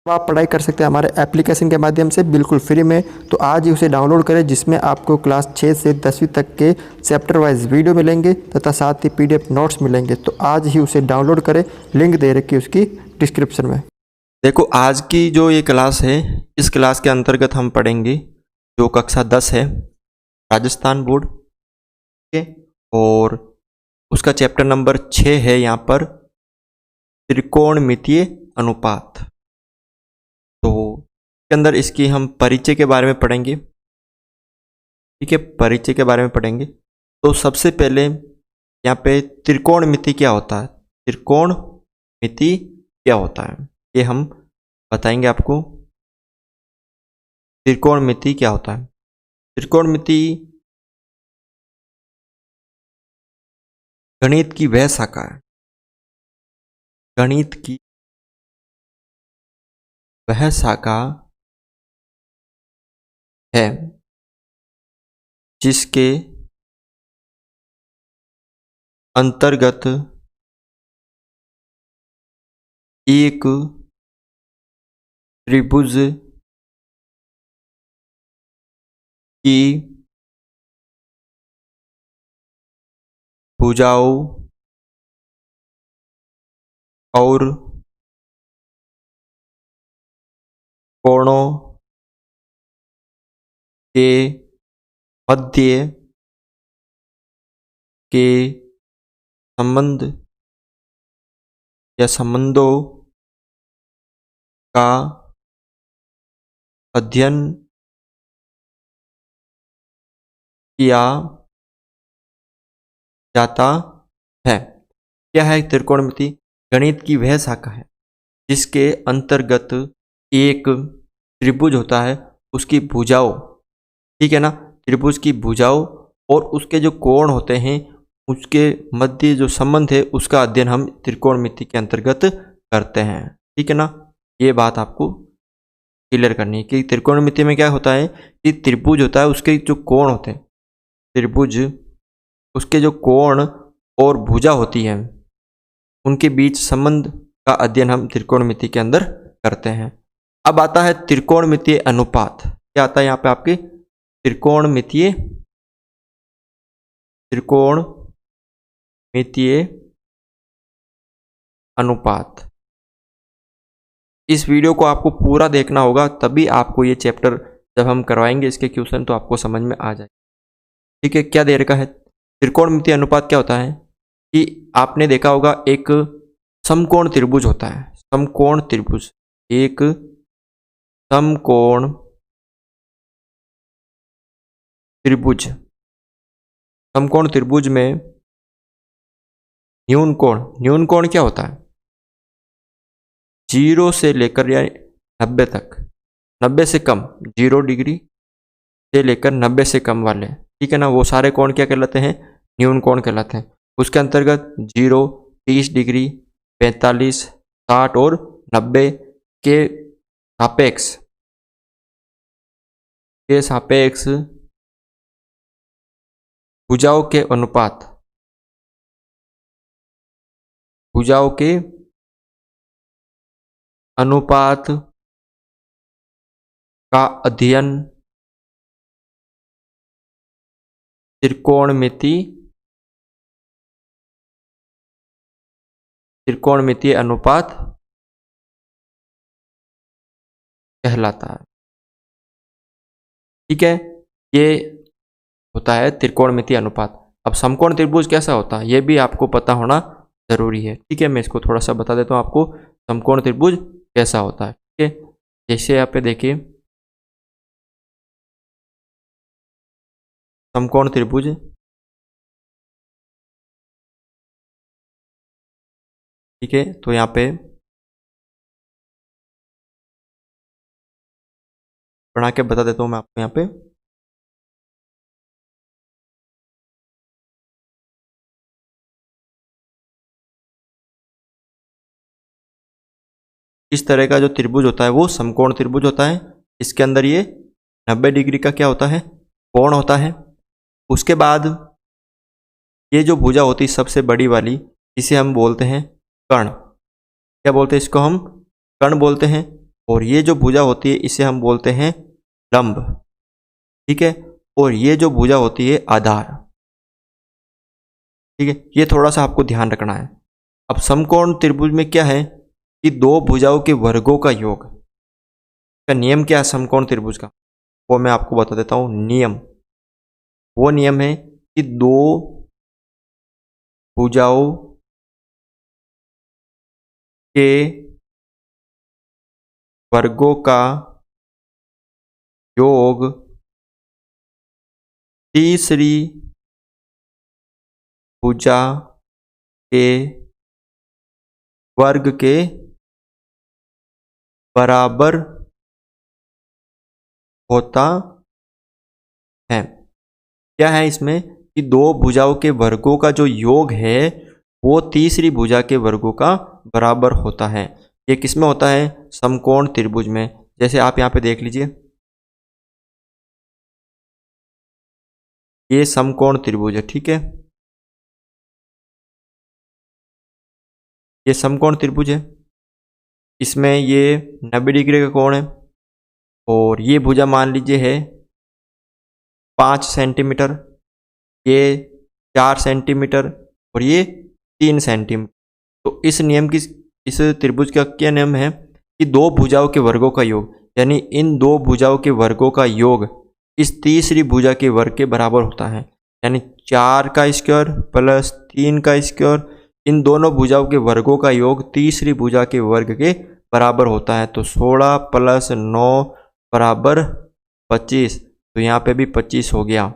आप पढ़ाई कर सकते हैं हमारे एप्लीकेशन के माध्यम से बिल्कुल फ्री में। तो आज ही उसे डाउनलोड करें, जिसमें आपको क्लास 6 से 10वीं तक के चैप्टर वाइज वीडियो मिलेंगे तथा साथ ही पीडीएफ नोट्स मिलेंगे। तो आज ही उसे डाउनलोड करें, लिंक दे रखी है उसकी डिस्क्रिप्शन में। देखो, आज की जो ये क्लास है, इस क्लास के अंतर्गत हम पढ़ेंगे जो कक्षा 10 है राजस्थान बोर्ड के, और उसका चैप्टर नंबर 6 है यहाँ पर त्रिकोणमितीय अनुपात। तो इसके अंदर इसकी हम परिचय के बारे में पढ़ेंगे। ठीक है, परिचय के बारे में पढ़ेंगे। तो सबसे पहले यहाँ पे त्रिकोणमिति क्या होता है, त्रिकोणमिति क्या होता है ये हम बताएंगे आपको। त्रिकोणमिति क्या होता है? त्रिकोणमिति गणित की वह शाखा है, गणित की वह शाखा है जिसके अंतर्गत एक त्रिभुज की भुजाओं और कोणों के मध्य के संबंध या संबंधों का अध्ययन किया जाता है। क्या है त्रिकोणमिति? गणित की वह शाखा है जिसके अंतर्गत एक त्रिभुज होता है, उसकी भुजाओं, ठीक है ना, त्रिभुज की भुजाओं और उसके जो कोण होते हैं उसके मध्य जो संबंध है उसका अध्ययन हम त्रिकोणमिति के अंतर्गत करते हैं। ठीक है ना, ये बात आपको क्लियर करनी है कि त्रिकोणमिति में क्या होता है कि त्रिभुज होता है, उसके जो कोण होते हैं, त्रिभुज उसके जो कोण और भुजा होती है उनके बीच संबंध का अध्ययन हम त्रिकोणमिति के अंदर करते हैं। अब आता है त्रिकोणमितीय अनुपात। क्या आता है यहाँ पे आपके? त्रिकोणमितीय अनुपात। इस वीडियो को आपको पूरा देखना होगा, तभी आपको ये चैप्टर जब हम करवाएंगे इसके क्वेश्चन तो आपको समझ में आ जाए। ठीक है, क्या दे रखा है? त्रिकोणमितीय अनुपात क्या होता है कि आपने देखा होगा एक समकोण त्रिभुज होता है, समकोण त्रिभुज, एक समकोण त्रिभुज, समकोण त्रिभुज में न्यून कोण क्या होता है? 0 से लेकर या 90 तक, 90 से कम, 0 डिग्री से लेकर 90 से कम वाले, ठीक है ना, वो सारे कोण क्या कहलाते हैं? न्यून कोण कहलाते हैं। उसके अंतर्गत 0, 30 डिग्री, 45, 60 और 90 के सापेक्ष भुजाओं के अनुपात, भुजाओं के अनुपात का अध्ययन त्रिकोणमितीय अनुपात कहलाता है। ठीक है, ये होता है त्रिकोणमितीय अनुपात। अब समकोण त्रिभुज कैसा होता है ये भी आपको पता होना जरूरी है। ठीक है, मैं इसको थोड़ा सा बता देता हूँ आपको समकोण त्रिभुज कैसा होता है। ठीक है, जैसे यहाँ पे देखिए समकोण त्रिभुज, ठीक है, तो यहाँ पे बना के बता देता हूँ मैं आपको। यहाँ पे इस तरह का जो त्रिभुज होता है वो समकोण त्रिभुज होता है। इसके अंदर ये 90 डिग्री का क्या होता है? कोण होता है। उसके बाद ये जो भुजा होती है सबसे बड़ी वाली, इसे हम बोलते हैं कर्ण। क्या बोलते हैं इसको? हम कर्ण बोलते हैं। और ये जो भुजा होती है इसे हम बोलते हैं लंब, ठीक है। और ये जो भुजा होती है आधार, ठीक है। ये थोड़ा सा आपको ध्यान रखना है। अब समकोण त्रिभुज में क्या है कि दो भुजाओं के वर्गों का योग, का नियम क्या है समकोण त्रिभुज का, वो मैं आपको बता देता हूँ। नियम, वो नियम है कि दो भुजाओं के वर्गों का योग तीसरी भुजा के वर्ग के बराबर होता है। क्या है इसमें कि दो भुजाओं के वर्गों का जो योग है वो तीसरी भुजा के वर्गों का बराबर होता है। ये किसमें होता है? समकोण त्रिभुज में। जैसे आप यहाँ पे देख लीजिए, ये समकोण त्रिभुज है, ठीक है। ये समकोण त्रिभुज है, इसमें ये 90 डिग्री का कोण है और ये भुजा मान लीजिए है 5 सेंटीमीटर, ये 4 सेंटीमीटर और ये 3 सेंटीमीटर। तो इस नियम की, इस त्रिभुज का क्या नियम है कि दो भुजाओं के वर्गों का योग, यानी इन दो भुजाओं के वर्गों का योग इस तीसरी भुजा के वर्ग के बराबर होता है। यानी 4 का स्क्वायर प्लस 3 का स्क्वायर, इन दोनों भुजाओं के वर्गों का योग तीसरी भुजा के वर्ग के बराबर होता है। तो 16 प्लस 9 बराबर 25, तो यहाँ पे भी 25 हो गया,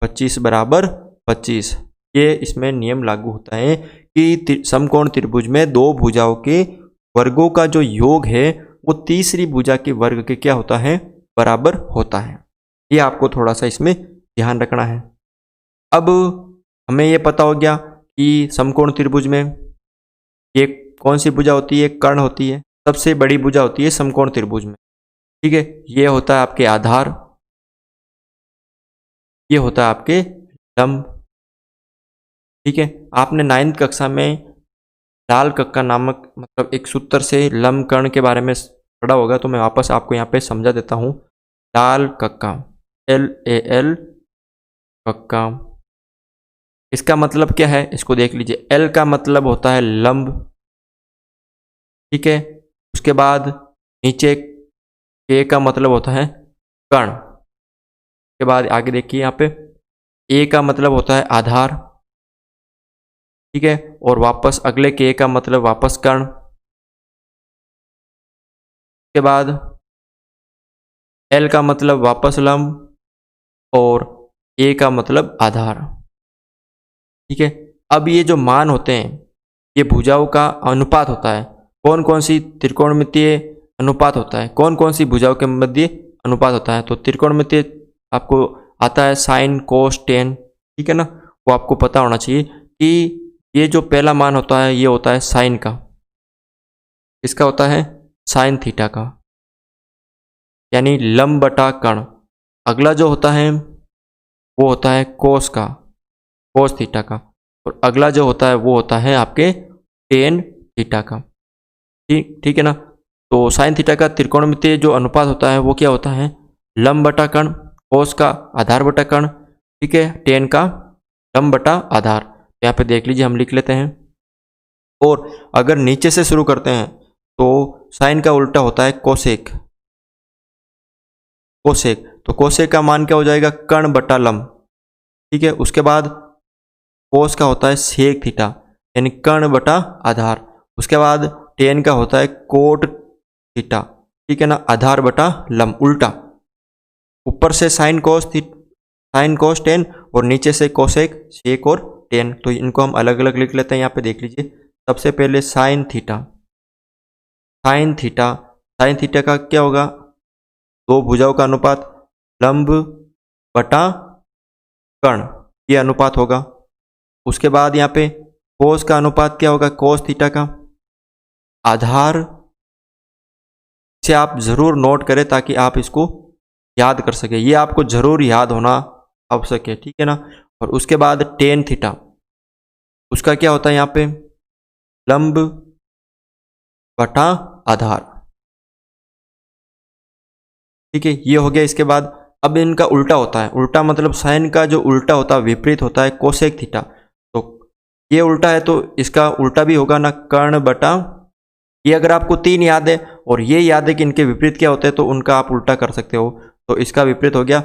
25 बराबर 25। ये इसमें नियम लागू होता है कि समकोण त्रिभुज में दो भुजाओं के वर्गों का जो योग है वो तीसरी भुजा के वर्ग के क्या होता है? बराबर होता है। ये आपको थोड़ा सा इसमें ध्यान रखना है। अब हमें ये पता हो गया कि समकोण त्रिभुज में ये कौन सी भुजा होती है? कर्ण होती है, सबसे बड़ी भुजा होती है समकोण त्रिभुज में, ठीक है। ये होता है आपके आधार, ये होता है आपके लंब, ठीक है। आपने 9th कक्षा में लाल कक्का नामक मतलब एक सूत्र से लंब कर्ण के बारे में पढ़ा होगा, तो मैं वापस आपको यहाँ पे समझा देता हूँ। लाल कक्का, LAL कक्का, इसका मतलब क्या है इसको देख लीजिए। L का मतलब होता है लंब, ठीक है। उसके बाद नीचे K का मतलब होता है कर्ण, के बाद आगे देखिए यहाँ पे A का मतलब होता है आधार, ठीक है। और वापस अगले K का मतलब वापस कर्ण, के बाद L का मतलब वापस लंब और A का मतलब आधार, ठीक है। अब ये जो मान होते हैं ये भुजाओं का अनुपात होता है। कौन कौन सी त्रिकोणमितीय अनुपात होता है, कौन कौन सी भुजाओं के मध्य अनुपात होता है? तो त्रिकोणमितीय आपको आता है साइन कोस टेन, ठीक है ना। वो आपको पता होना चाहिए कि ये जो पहला मान होता है ये होता है साइन का, इसका होता है साइन थीटा का, यानी लंब बटा कर्ण। अगला जो होता है वो होता है कोस का, कोस थीटा का। और अगला जो होता है वो होता है आपके टेन थीटा का, ठीक है ना। तो साइन थीटा का त्रिकोणमितीय जो अनुपात होता है वो क्या होता है? लंब बटा कर्ण, कोस का आधार बटा कर्ण, ठीक है, टेन का लंब बटा आधार। यहाँ पे देख लीजिए, हम लिख लेते हैं। और अगर नीचे से शुरू करते हैं तो साइन का उल्टा होता है कोसेक, कोसेक। तो कोसेक का मान क्या हो जाएगा? कर्ण बटा लंब, ठीक है। उसके बाद कोस का होता है सेक थीटा, यानी कर्ण बटा आधार। उसके बाद टेन का होता है कोट थीटा, ठीक है ना, आधार बटा लंब, उल्टा। ऊपर से साइन कोस टेन और नीचे से कोसेक सेक और टेन। तो इनको हम अलग अलग लिख लेते हैं। यहाँ पे देख लीजिए, सबसे पहले sine theta, sine theta, sine theta का क्या होगा? दो भुजाओं का अनुपात लंब बटा कर्ण, ये अनुपात होगा। उसके बाद यहाँ पे कोस का अनुपात क्या होगा? कोस थीटा का आधार। से आप जरूर नोट करें ताकि आप इसको याद कर सके, ये आपको जरूर याद होना आवश्यक है, ठीक है ना। और उसके बाद टेन थीटा, उसका क्या होता है यहाँ पे? लंब बटा आधार, ठीक है, ये हो गया। इसके बाद अब इनका उल्टा होता है, उल्टा मतलब साइन का जो उल्टा होता है विपरीत होता है कोसेक थीटा। तो ये उल्टा है तो इसका उल्टा भी होगा ना, कर्ण बटा, ये अगर आपको 3 याद है और ये याद है कि इनके विपरीत क्या होते हैं तो उनका आप उल्टा कर सकते हो। तो इसका विपरीत हो गया,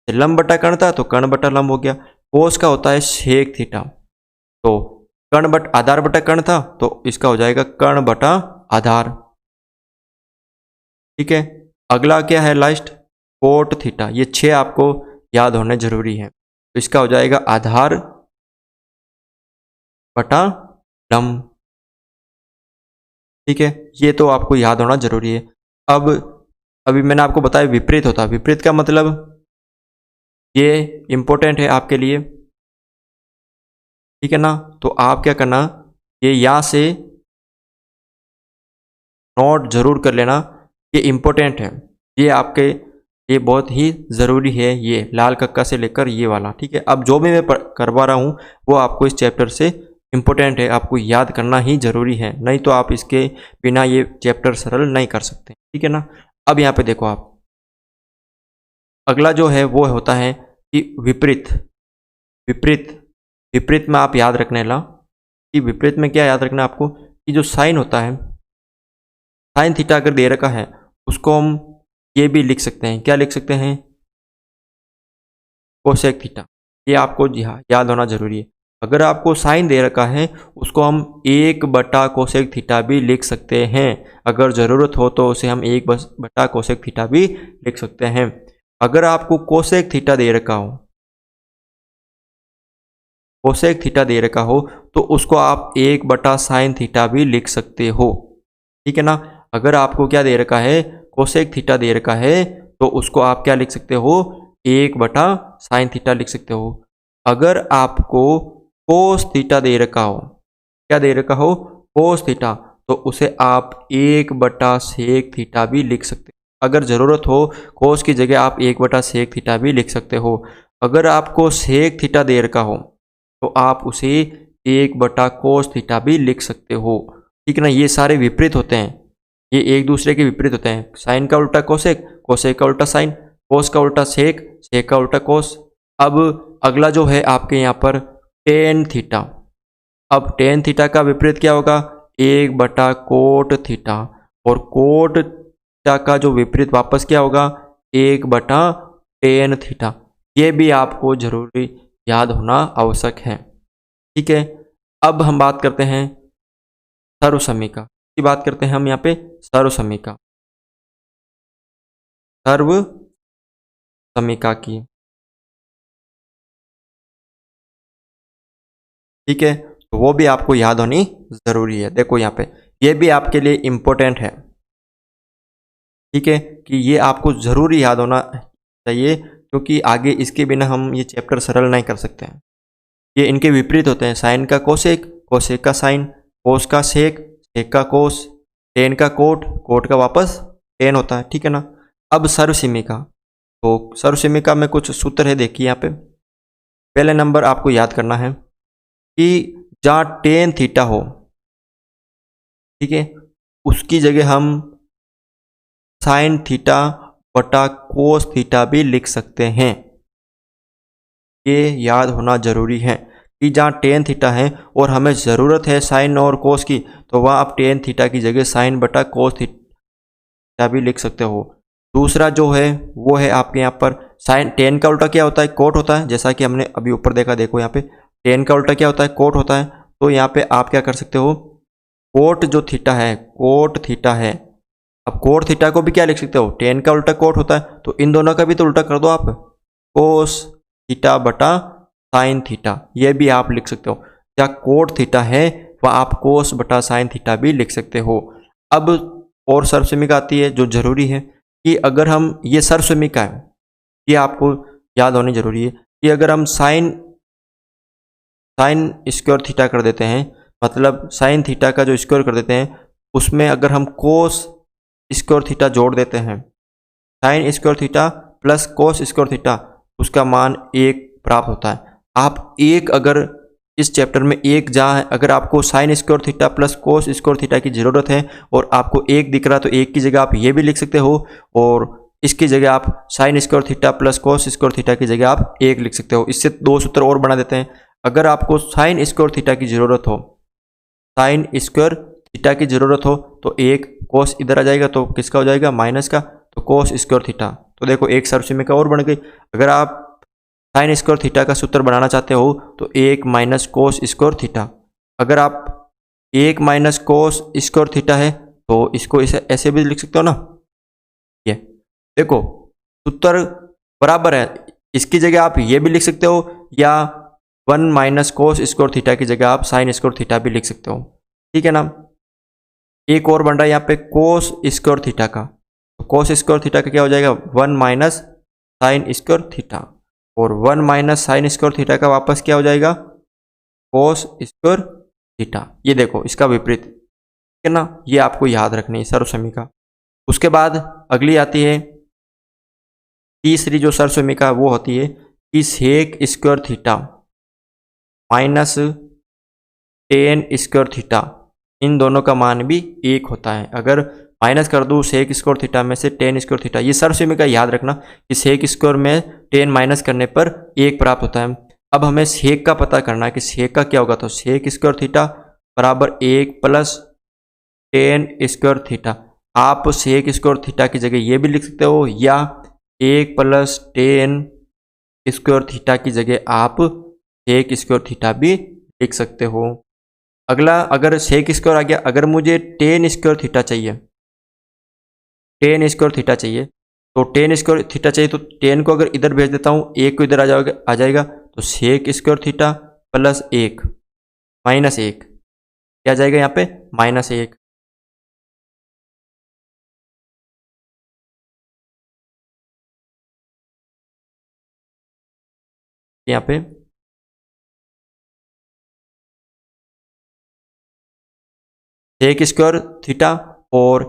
लंब बटा कर्ण था तो कर्ण बटा लंब हो गया। कोस का होता है सेक थीटा, तो कर्ण बट आधार बटा कर्ण था तो इसका हो जाएगा कर्ण बटा आधार। ठीक है, अगला क्या है लास्ट, कोट थीटा। ये 6 आपको याद होने जरूरी है। तो इसका हो जाएगा आधार बटा लंब। ठीक है, ये तो आपको याद होना जरूरी है। अब अभी मैंने आपको बताया विपरीत होता है, विपरीत का मतलब ये इंपॉर्टेंट है आपके लिए। ठीक है ना, तो आप क्या करना, ये यहाँ से नोट जरूर कर लेना, ये इंपॉर्टेंट है, ये आपके ये बहुत ही ज़रूरी है, ये लाल कक्का से लेकर ये वाला। ठीक है, अब जो भी मैं करवा रहा हूँ वो आपको इस चैप्टर से इम्पोर्टेंट है, आपको याद करना ही ज़रूरी है, नहीं तो आप इसके बिना ये चैप्टर सरल नहीं कर सकते। ठीक है ना, अब यहाँ पे देखो आप, अगला जो है वो होता है कि विपरीत। विपरीत विपरीत में आप याद रखने ला कि विपरीत में क्या याद रखना आपको, कि जो साइन होता है, साइन थीटा अगर दे रखा है उसको हम ये भी लिख सकते हैं, क्या लिख सकते हैं, कोसेक थीटा। ये आपको जी हाँ याद होना जरूरी है। अगर आपको साइन दे रखा है उसको हम 1 बटा कोसेक थीटा भी लिख सकते हैं, अगर ज़रूरत हो तो उसे हम 1 बटा कोसेक थीटा भी लिख सकते हैं। अगर आपको कोसेक थीटा दे रखा हो, कोसेक थीटा दे रखा हो तो उसको आप 1 बटा साइन थीटा भी लिख सकते हो। ठीक है ना, अगर आपको क्या दे रखा है, कोसेक थीटा दे रखा है तो उसको आप क्या लिख सकते हो, 1 बटा साइन थीटा लिख सकते हो। अगर आपको कोस थीटा दे रखा हो, क्या दे रखा हो, कोस थीटा, तो उसे आप 1 बटा सेक थीटा भी लिख सकते हो। अगर ज़रूरत हो कोस की जगह आप 1 बटा सेक थीटा भी लिख सकते हो। अगर आपको सेक थीटा दे रखा हो तो आप उसे 1 बटा कोस थीटा भी लिख सकते हो। ठीक है ना, ये सारे विपरीत होते हैं, ये एक दूसरे के विपरीत होते हैं। साइन का उल्टा कोसेक, कोसेक का उल्टा साइन, कोस का उल्टा सेक, सेक का उल्टा कोस। अब अगला जो है आपके यहाँ पर टेन थीटा। अब टेन थीटा का विपरीत क्या होगा, 1 बटा कोट थीटा, और कोट थीटा का जो विपरीत वापस क्या होगा, 1 बटा टेन थीटा। ये भी आपको जरूरी याद होना आवश्यक है। ठीक है, अब हम बात करते हैं सर्वसमीका की, बात करते हैं हम यहाँ पे सर्वसमीका, सर्वसमीका की। ठीक है, तो वो भी आपको याद होनी जरूरी है। देखो यहाँ पे ये भी आपके लिए इम्पोर्टेंट है। ठीक है, कि ये आपको जरूरी याद होना चाहिए, क्योंकि आगे इसके बिना हम ये चैप्टर सरल नहीं कर सकते हैं। ये इनके विपरीत होते हैं, साइन का कोसेक, कोसेक का साइन, कोस का सेक, सेक का कोस, टेन का कोट, कोट का वापस टेन होता है। ठीक है ना, अब सर्वसमीका, तो सर्वसमीका में कुछ सूत्र है, देखिए यहाँ पे। पहले नंबर आपको याद करना है कि जहाँ टेन थीटा हो, ठीक है, उसकी जगह हम साइन थीटा बटा कोस थीटा भी लिख सकते हैं। ये याद होना जरूरी है कि जहाँ टेन थीटा है और हमें ज़रूरत है साइन और कोस की, तो वहाँ आप टेन थीटा की जगह साइन बटा कोस थीटा भी लिख सकते हो। दूसरा जो है वो है आपके यहाँ पर साइन, टेन का उल्टा क्या होता है, कोट होता है, जैसा कि हमने अभी ऊपर देखा। देखो यहाँ पे टेन का उल्टा क्या होता है, कोट होता है। तो यहाँ पे आप क्या कर सकते हो, कोट जो थीटा है, कोट थीटा है, अब कोट थीटा को भी क्या लिख सकते हो, टेन का उल्टा कोट होता है, तो इन दोनों का भी तो उल्टा कर दो आप, कोस थीटा बटा साइन थीटा, ये भी आप लिख सकते हो। या कोट थीटा है वह आप कोस बटा साइन थीटा भी लिख सकते हो। अब और सर्वसमीका आती है जो जरूरी है, कि अगर हम, ये सर्वसमीका है, ये आपको याद होनी जरूरी है, कि अगर हम साइन स्क्वायर थीटा कर देते हैं, मतलब साइन थीटा का जो स्क्वायर कर देते हैं, उसमें अगर हम कोस स्क्वायर थीटा जोड़ देते हैं, sine square theta plus cos square theta, उसका मान 1 प्राप्त होता है। आप एक, अगर इस चैप्टर में एक जहाँ अगर आपको sine square theta plus cos square theta की ज़रूरत है और आपको 1 दिख रहा है, तो 1 की जगह आप ये भी लिख सकते हो, और इसकी जगह आप sine square theta plus cos square theta की जगह आप 1 लिख सकते हो। इससे 2 सूत्र और बना देते हैं। अगर आपको साइन स्क्वायर थीटा की ज़रूरत हो, साइन स्क्वायर थीटा की ज़रूरत हो तो 1 कोस इधर आ जाएगा तो किसका हो जाएगा, माइनस का, तो कोस स्क्वायर थीटा। तो देखो एक सर्वसमीका और बन गई। अगर आप साइन स्क्वायर थीटा का सूत्र बनाना चाहते हो तो 1 माइनस कोस स्क्वायर थीटा। अगर आप 1 माइनस कोस स्क्वायर थीटा है तो इसको इसे ऐसे भी लिख सकते हो ना। ये देखो सूत्र बराबर है, इसकी जगह आप ये भी लिख सकते हो या 1 माइनस कोस स्क्वायर थीटा की जगह आप साइन स्क्वायर थीटा भी लिख सकते हो, ठीक है ना। एक और बन रहा है यहाँ पे कोस स्क्वायर थीटा का, तो कोस स्क्वायर थीटा का क्या हो जाएगा, 1 माइनस साइन स्क्वायर थीटा, और 1 माइनस साइन स्क्वायर थीटा का वापस क्या हो जाएगा, कोस स्क्वायर थीटा। ये देखो इसका विपरीत, ठीक है ना। ये आपको याद रखनी है सर्वसमीका। उसके बाद अगली आती है तीसरी जो सर्वसमीका वो होती है कि sec square theta minus tan square theta, इन दोनों का मान भी 1 होता है। अगर माइनस कर दूँ सेक स्क्वायर थीटा में से टेन स्क्वायर थीटा, ये सर्वसमीका याद रखना कि सेक स्क्वायर में टेन माइनस करने पर 1 प्राप्त होता है। अब हमें सेक का पता करना है कि सेक का क्या होगा, तो सेक स्क्वायर थीटा बराबर 1 प्लस टेन स्क्वायर थीटा। आप सेक स्क्वायर थीटा की जगह ये भी लिख सकते हो या 1 प्लस टेन स्क्वायर थीटा की जगह आप सेक स्क्वायर थीटा भी लिख सकते हो। अगला, अगर सेक स्क्वायर आ गया, अगर मुझे टेन स्क्वायर थीटा चाहिए, टेन स्क्वायर थीटा चाहिए, तो टेन स्क्वायर थीटा चाहिए तो टेन को अगर इधर भेज देता हूँ, 1 को इधर आ जाएगा तो sec square theta plus 1 minus 1 क्या आ जाएगा यहाँ पे, माइनस 1। यहाँ पे सेक स्क्वायर थीटा और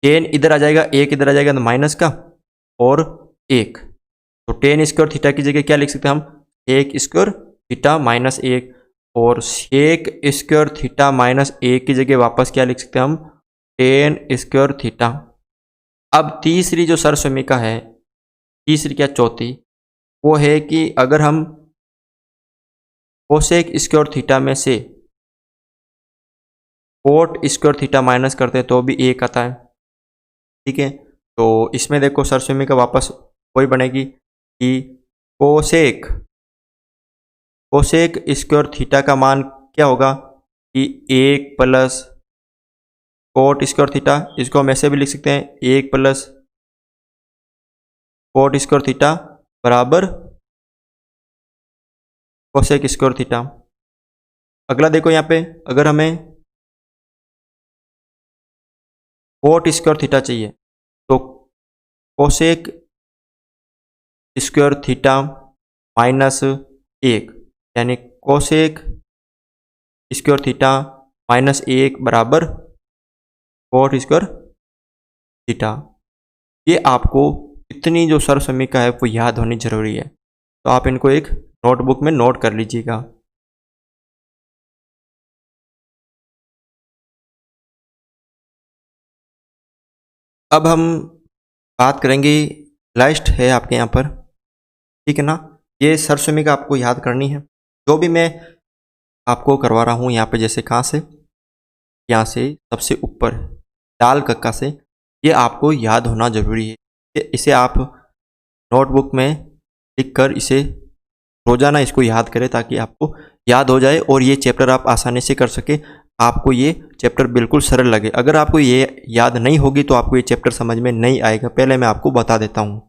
टेन इधर आ जाएगा, 1 इधर आ जाएगा तो माइनस का और 1, तो टेन स्क्वायर थीटा की जगह क्या लिख सकते हैं हम, सेक स्क्वायर थीटा माइनस 1, और सेक स्क्वायर थीटा माइनस 1 की जगह वापस क्या लिख सकते हैं हम, टेन स्क्वायर थीटा। अब तीसरी जो सर्वसमीका है, तीसरी क्या चौथी, वो है कि अगर हम कोसेक स्क्वायर थीटा में से कोट स्क्वायर थीटा माइनस करते हैं तो भी 1 आता है, ठीक है। तो इसमें देखो सर्वसमीका वापस वही बनेगी कि कोसेक स्क्वायर थीटा का मान क्या होगा कि 1 प्लस कोट स्क्वायर थीटा, इसको हम ऐसे भी लिख सकते हैं 1 प्लस कोट स्क्वायर थीटा बराबर कोसेक स्क्वायर थीटा। अगला देखो यहाँ पे, अगर हमें कोट स्क्वायर थीटा चाहिए तो कोसेक स्क्वायर थीटा माइनस 1, यानी कोसेक स्क्वायर थीटा माइनस 1 बराबर कोट स्क्वायर थीटा। ये आपको इतनी जो सर्वसमीका है वो याद होनी जरूरी है, तो आप इनको एक नोटबुक में नोट कर लीजिएगा। अब हम बात करेंगे, लास्ट है आपके यहाँ पर, ठीक है ना। ये सर्वसमीका आपको याद करनी है, जो भी मैं आपको करवा रहा हूँ यहाँ पे, जैसे कहाँ से, यहाँ से सबसे ऊपर लाल कक्का से, ये आपको याद होना जरूरी है। इसे आप नोटबुक में लिख कर इसे रोजाना इसको याद करें ताकि आपको याद हो जाए और ये चैप्टर आप आसानी से कर सके, आपको ये चैप्टर बिल्कुल सरल लगे। अगर आपको ये याद नहीं होगी तो आपको ये चैप्टर समझ में नहीं आएगा, पहले मैं आपको बता देता हूँ,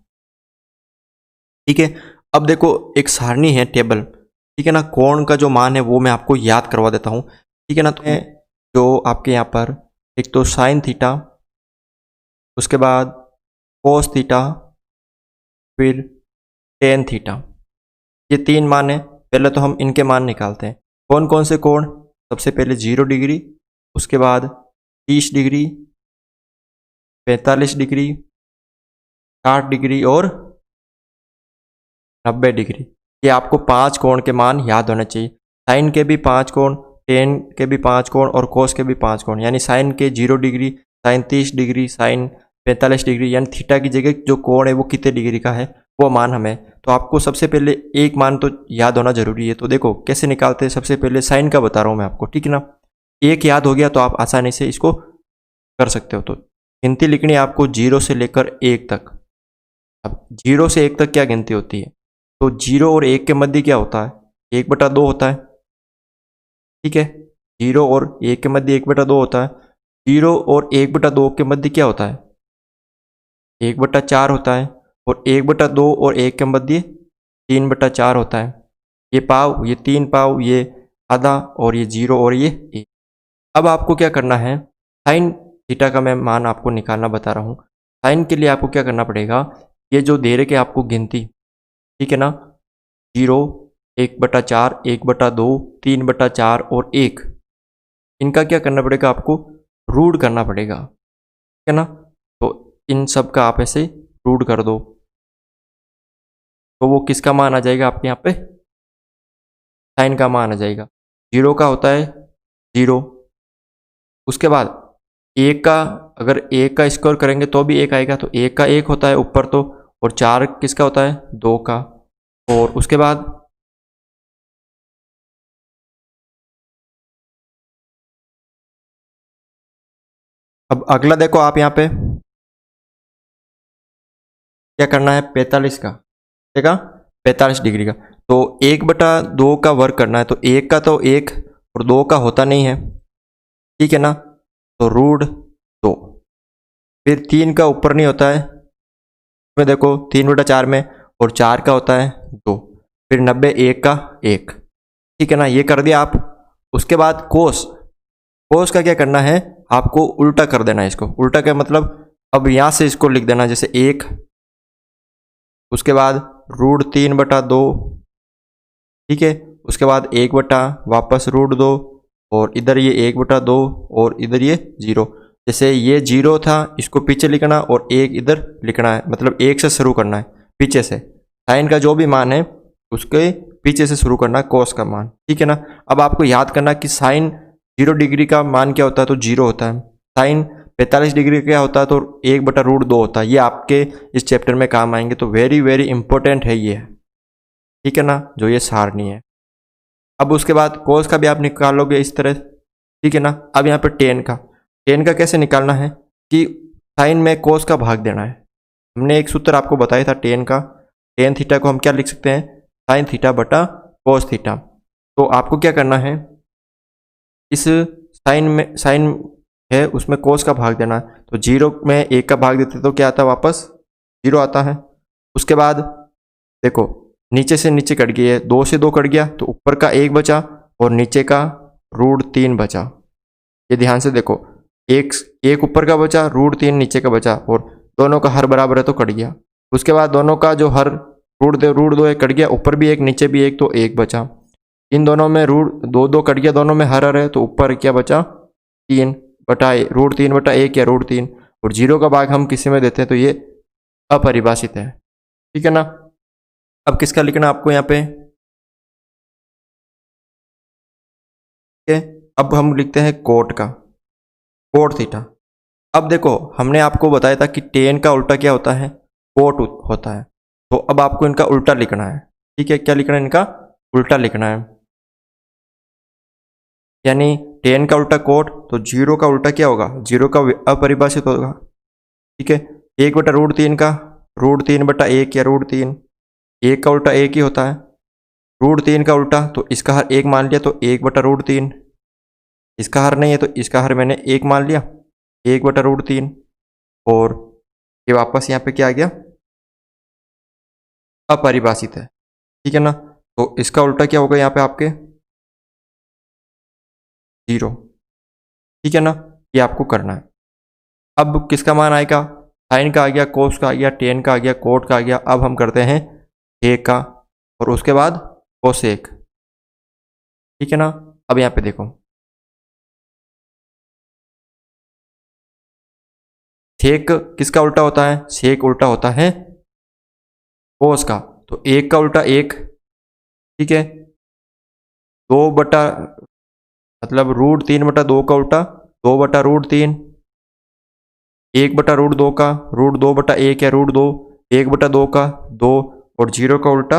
ठीक है। अब देखो एक सारणी है, टेबल, ठीक है ना। कोण का जो मान है वो मैं आपको याद करवा देता हूँ, ठीक है ना। तो जो आपके यहाँ पर एक तो साइन थीटा, उसके बाद कोस थीटा, फिर टेन थीटा, ये 3 मान है। पहले तो हम इनके मान निकालते हैं। कौन कौन से कोण, सबसे पहले 0 डिग्री, उसके बाद 30 डिग्री, 45 डिग्री, 60 डिग्री और 90 डिग्री। ये आपको 5 कोण के मान याद होने चाहिए। साइन के भी 5 कोण, टेन के भी 5 कोण और कोस के भी 5 कोण, यानी साइन के 0 degree, sine 30 degree, sine 45 degree, यानी थीटा की जगह जो कोण है वो कितने डिग्री का है वो मान हमें। तो आपको सबसे पहले एक मान तो याद होना जरूरी है। तो देखो कैसे निकालते हैं, सबसे पहले साइन का बता रहा हूँ मैं आपको, ठीक है ना। एक याद हो गया तो आप आसानी से इसको कर सकते हो। तो गिनती लिखनी है आपको 0 से लेकर 1 तक। अब 0 से 1 तक क्या गिनती होती है, तो 0 और 1 के मध्य क्या होता है, 1/2 होता है, ठीक है। 0 और 1 के मध्य 1/2 होता है। 0 और 1/2 के मध्य क्या होता है, 1/4 होता है। और 1/2 और 1 के मध्य 3/4 होता है। ये पाव, ये 3 पाव, ये आधा, और ये 0 और ये 1। अब आपको क्या करना है, साइन थीटा का मैं मान आपको निकालना बता रहा हूँ। साइन के लिए आपको क्या करना पड़ेगा, ये जो दे रखे आपको गिनती, ठीक है ना, 0, 1/4, 1/2, 3/4 और 1, इनका क्या करना पड़ेगा आपको, रूट करना पड़ेगा, ठीक है ना। तो इन सब का आप ऐसे रूट कर दो, तो वो किसका मान आ जाएगा आपके यहाँ पे, साइन का मान आ जाएगा। 0 का होता है 0, उसके बाद 1 का, अगर 1 का स्क्वायर करेंगे तो भी 1 आएगा, तो 1 का 1 होता है ऊपर तो, और 4 किसका होता है, 2 का। और उसके बाद अब अगला देखो आप यहाँ पे क्या करना है, 45 का, देखा 45 डिग्री का। तो 1/2 का वर्ग करना है, तो 1 का तो 1 और 2 का होता नहीं है, ठीक है ना, तो √2। फिर 3 का ऊपर नहीं होता है, इसमें देखो 3/4 में, और 4 का होता है 2। फिर 90, 1 का 1, ठीक है ना, ये कर दिया आप। उसके बाद कोस, कोस का क्या करना है, आपको उल्टा कर देना है इसको। उल्टा क्या मतलब, अब यहाँ से इसको लिख देना जैसे 1, उसके बाद √3/2, ठीक है। उसके बाद 1 बटा वापस √2, और इधर ये 1/2, और इधर ये 0। जैसे ये 0 था, इसको पीछे लिखना, और 1 इधर लिखना है, मतलब 1 से शुरू करना है पीछे से। साइन का जो भी मान है उसके पीछे से शुरू करना है, कोस का मान, ठीक है ना। अब आपको याद करना कि साइन 0 डिग्री का मान क्या होता है, तो 0 होता है। साइन 45 डिग्री का क्या होता है, तो 1/√2 होता है। ये आपके इस चैप्टर में काम आएंगे, तो वेरी वेरी इंपॉर्टेंट है ये, ठीक है ना, जो ये सारणी है। अब उसके बाद कोस का भी आप निकालोगे इस तरह, ठीक है ना। अब यहाँ पे टेन का कैसे निकालना है, कि साइन में कोस का भाग देना है। हमने एक सूत्र आपको बताया था टेन का, टेन थीटा को हम क्या लिख सकते हैं, साइन थीटा बटा कोस थीटा। तो आपको क्या करना है, इस साइन है उसमें कोस का भाग देना है। तो 0 में 1 का भाग देते तो क्या आता है, वापस 0 आता है। उसके बाद देखो नीचे से नीचे कट गई है, 2 से 2 कट गया, तो ऊपर का 1 बचा और नीचे का √3 बचा। ये ध्यान से देखो, एक ऊपर का बचा, √3 नीचे का बचा, और दोनों का हर बराबर है तो कट गया। उसके बाद दोनों का जो हर √2 एक कट गया, ऊपर भी 1 नीचे भी 1, तो 1 बचा। इन दोनों में √2 कट गया, दोनों में हर है, तो ऊपर क्या बचा, 3/1 या √3। और 0 का भाग हम किसी में देते हैं तो ये अपरिभाषित है, ठीक है ना। अब किसका लिखना आपको यहाँ पे, ठीक है। अब हम लिखते हैं कोट का, कोट थीटा। अब देखो हमने आपको बताया था कि टेन का उल्टा क्या होता है, कोट होता है। तो अब आपको इनका उल्टा लिखना है, ठीक है। क्या लिखना है, इनका उल्टा लिखना है। यानी टेन का उल्टा कोट, तो 0 का उल्टा क्या होगा, 0 का अपरिभाषित होगा, ठीक है। 1/√3 का √3/1 या √3, 1 का उल्टा 1 ही होता है। √3 का उल्टा, तो इसका हर 1 मान लिया, तो 1/√3। इसका हर नहीं है तो इसका हर मैंने 1 मान लिया, 1/√3। और ये वापस यहाँ पे क्या आ गया, अपरिभाषित है, ठीक है ना। तो इसका उल्टा क्या होगा यहाँ पे आपके, 0, ठीक है ना। ये आपको करना है। अब किसका मान आएगा, साइन का आ गया, कोस का आ गया, टेन का आ गया, कोट का आ गया। अब हम करते हैं एक का, और उसके बाद कोसेक, ठीक है ना। अब यहाँ पे देखो सेक किसका उल्टा होता है, सेक उल्टा होता है कोस का। तो 1 का उल्टा 1, ठीक है। 2 बटा मतलब √3/2 का उल्टा 2/√3, 1/√2 का √2/1 या √2, 1/2 का 2 और 0 का उल्टा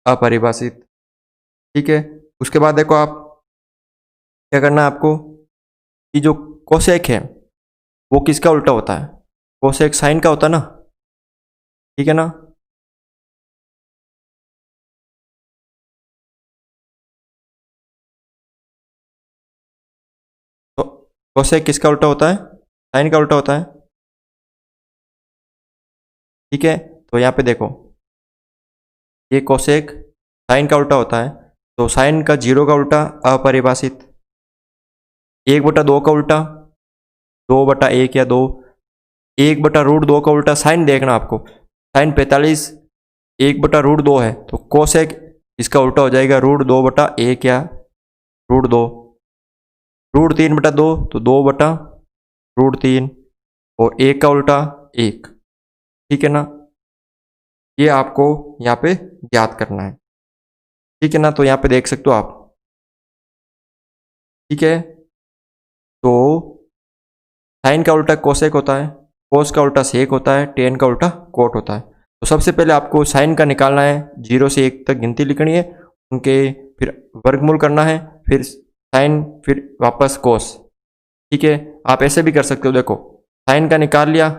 अपरिभाषित। ठीक है, उसके बाद देखो आप क्या करना है आपको कि जो कोसेक है वो किसका उल्टा होता है? कोसेक साइन का होता है ना, ठीक है ना। तो कोसेक किसका उल्टा होता है? साइन का उल्टा होता है। ठीक है, तो यहाँ पे देखो ये कोसेक साइन का उल्टा होता है, तो साइन का 0 का उल्टा अपरिभाषित, 1/2 का उल्टा 2/1 या 2, 1/√2 का उल्टा साइन देखना आपको, साइन 45 1/√2 है, तो कोसेक इसका उल्टा हो जाएगा √2/1 या √2, √3/2 तो 2/√3 और 1 का उल्टा 1। ठीक है ना, ये आपको यहाँ पे याद करना है। ठीक है ना, तो यहाँ पे देख सकते हो आप। ठीक है, तो साइन का उल्टा कोसेक होता है, कोस का उल्टा सेक होता है, टेन का उल्टा कोट होता है। तो सबसे पहले आपको साइन का निकालना है, 0 से 1 तक गिनती लिखनी है, उनके फिर वर्गमूल करना है, फिर साइन, फिर वापस कोस। ठीक है, आप ऐसे भी कर सकते हो, देखो साइन का निकाल लिया,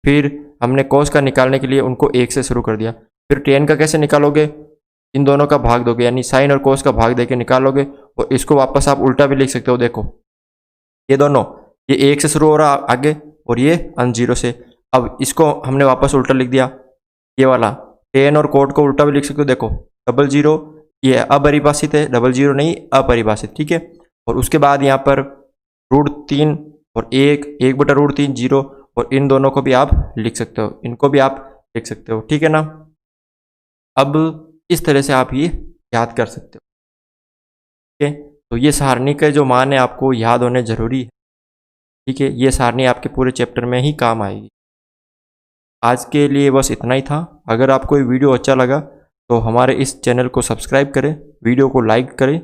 फिर हमने कोस का निकालने के लिए उनको 1 से शुरू कर दिया, फिर टेन का कैसे निकालोगे? इन दोनों का भाग दोगे, यानी साइन और कोस का भाग देके निकालोगे, और इसको वापस आप उल्टा भी लिख सकते हो। देखो ये दोनों, ये 1 से शुरू हो रहा आगे और ये अन 0 से, अब इसको हमने वापस उल्टा लिख दिया। ये वाला टेन और कोट को उल्टा भी लिख सकते हो, देखो 00 ये अपरिभाषित है, 00 नहीं अपरिभाषित। ठीक है, और उसके बाद यहाँ पर √3 और 1/√3 0, और इन दोनों को भी आप लिख सकते हो, इनको भी आप लिख सकते हो। ठीक है ना, अब इस तरह से आप ये याद कर सकते हो। ठीक है, तो ये सारणी के जो मान है आपको याद होने जरूरी है। ठीक है, ये सारणी आपके पूरे चैप्टर में ही काम आएगी। आज के लिए बस इतना ही था। अगर आपको ये वीडियो अच्छा लगा तो हमारे इस चैनल को सब्सक्राइब करें, वीडियो को लाइक करें